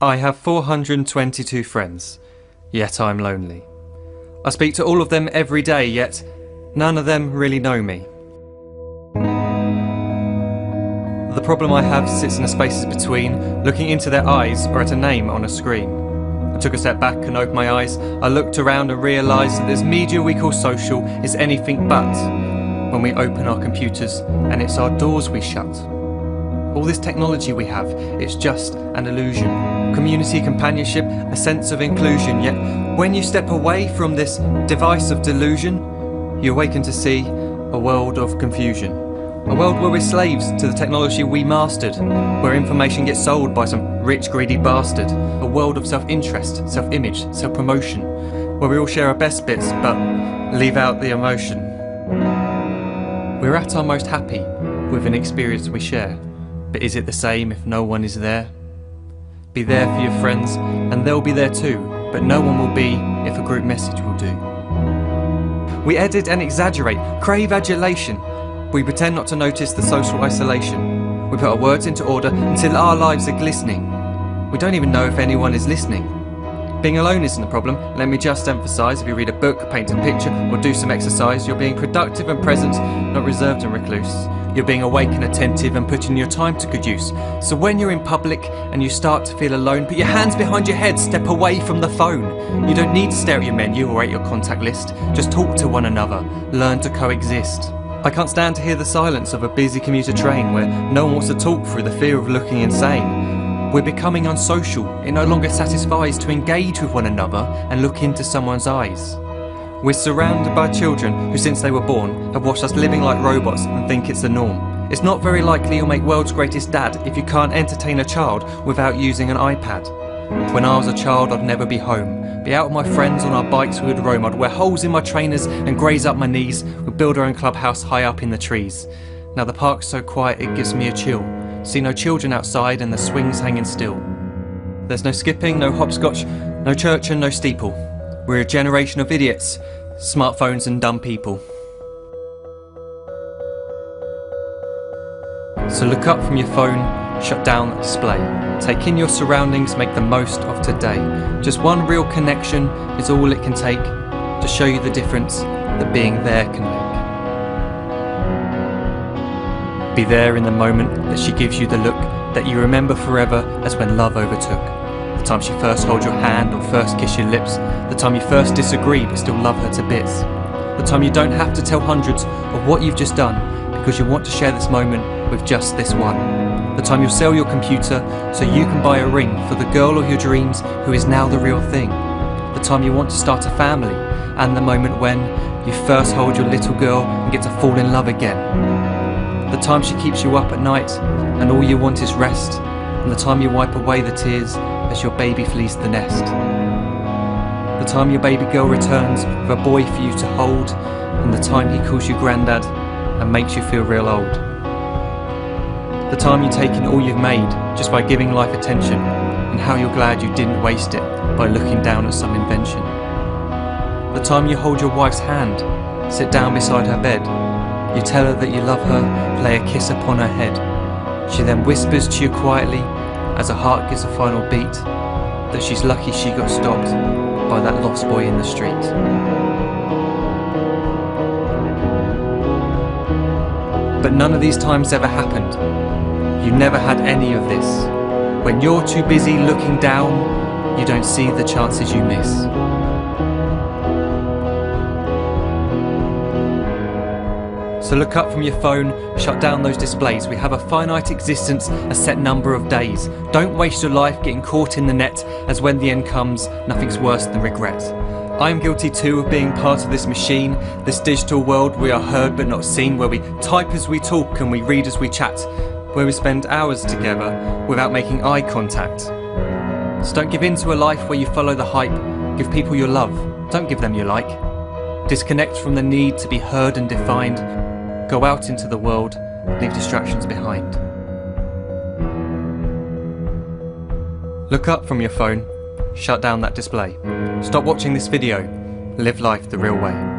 I have 422 friends, yet I'm lonely. I speak to all of them every day, yet none of them really know me. The problem I have sits in the spaces between looking into their eyes or at a name on a screen. I took a step back and opened my eyes. I looked around and realised that this media we call social is anything but when we open our computers and it's our doors we shut. All this technology we have, it's just an illusion. Community, companionship, a sense of inclusion. Yet when you step away from this device of delusion, you awaken to see a world of confusion. A world where we're slaves to the technology we mastered, where information gets sold by some rich, greedy bastard. A world of self-interest, self-image, self-promotion, where we all share our best bits but leave out the emotion. We're at our most happy with an experience we share. But is it the same if no one is there? Be there for your friends, and they'll be there too, but no one will be if a group message will do. We edit and exaggerate, crave adulation. We pretend not to notice the social isolation. We put our words into order until our lives are glistening. We don't even know if anyone is listening. Being alone isn't the problem. Let me just emphasise, if you read a book, paint a picture, or do some exercise, you're being productive and present, not reserved and recluse. You're being awake and attentive and putting your time to good use. So when you're in public and you start to feel alone, put your hands behind your head, step away from the phone. You don't need to stare at your menu or at your contact list. Just talk to one another. Learn to coexist. I can't stand to hear the silence of a busy commuter train where no one wants to talk through the fear of looking insane. We're becoming unsocial. It no longer satisfies to engage with one another and look into someone's eyes. We're surrounded by children who, since they were born, have watched us living like robots and think it's the norm. It's not very likely you'll make world's greatest dad if you can't entertain a child without using an iPad. When I was a child, I'd never be home. Be out with my friends on our bikes, we would roam. I'd wear holes in my trainers and graze up my knees. We'd build our own clubhouse high up in the trees. Now the park's so quiet it gives me a chill. See no children outside and the swings hanging still. There's no skipping, no hopscotch, no church and no steeple. We're a generation of idiots, smartphones and dumb people. So look up from your phone, shut down the display. Take in your surroundings, make the most of today. Just one real connection is all it can take to show you the difference that being there can make. Be there in the moment that she gives you the look that you remember forever as when love overtook. The time she first holds your hand or first kiss your lips. The time you first disagree but still love her to bits. The time you don't have to tell hundreds of what you've just done because you want to share this moment with just this one. The time you'll sell your computer so you can buy a ring for the girl of your dreams who is now the real thing. The time you want to start a family, and the moment when you first hold your little girl and get to fall in love again. The time she keeps you up at night and all you want is rest, and the time you wipe away the tears as your baby flees the nest. The time your baby girl returns with a boy for you to hold, and the time he calls you granddad and makes you feel real old. The time you take in all you've made just by giving life attention, and how you're glad you didn't waste it by looking down at some invention. The time you hold your wife's hand, sit down beside her bed, you tell her that you love her, lay a kiss upon her head. She then whispers to you quietly as her heart gives a final beat that she's lucky she got stopped by that lost boy in the street. But none of these times ever happened. You never had any of this. When you're too busy looking down, you don't see the chances you miss. So look up from your phone, shut down those displays. We have a finite existence, a set number of days. Don't waste your life getting caught in the net, as when the end comes, nothing's worse than regret. I'm guilty too of being part of this machine, this digital world we are heard but not seen, where we type as we talk and we read as we chat, where we spend hours together without making eye contact. So don't give in to a life where you follow the hype. Give people your love, don't give them your like. Disconnect from the need to be heard and defined. Go out into the world, leave distractions behind. Look up from your phone, shut down that display. Stop watching this video, live life the real way.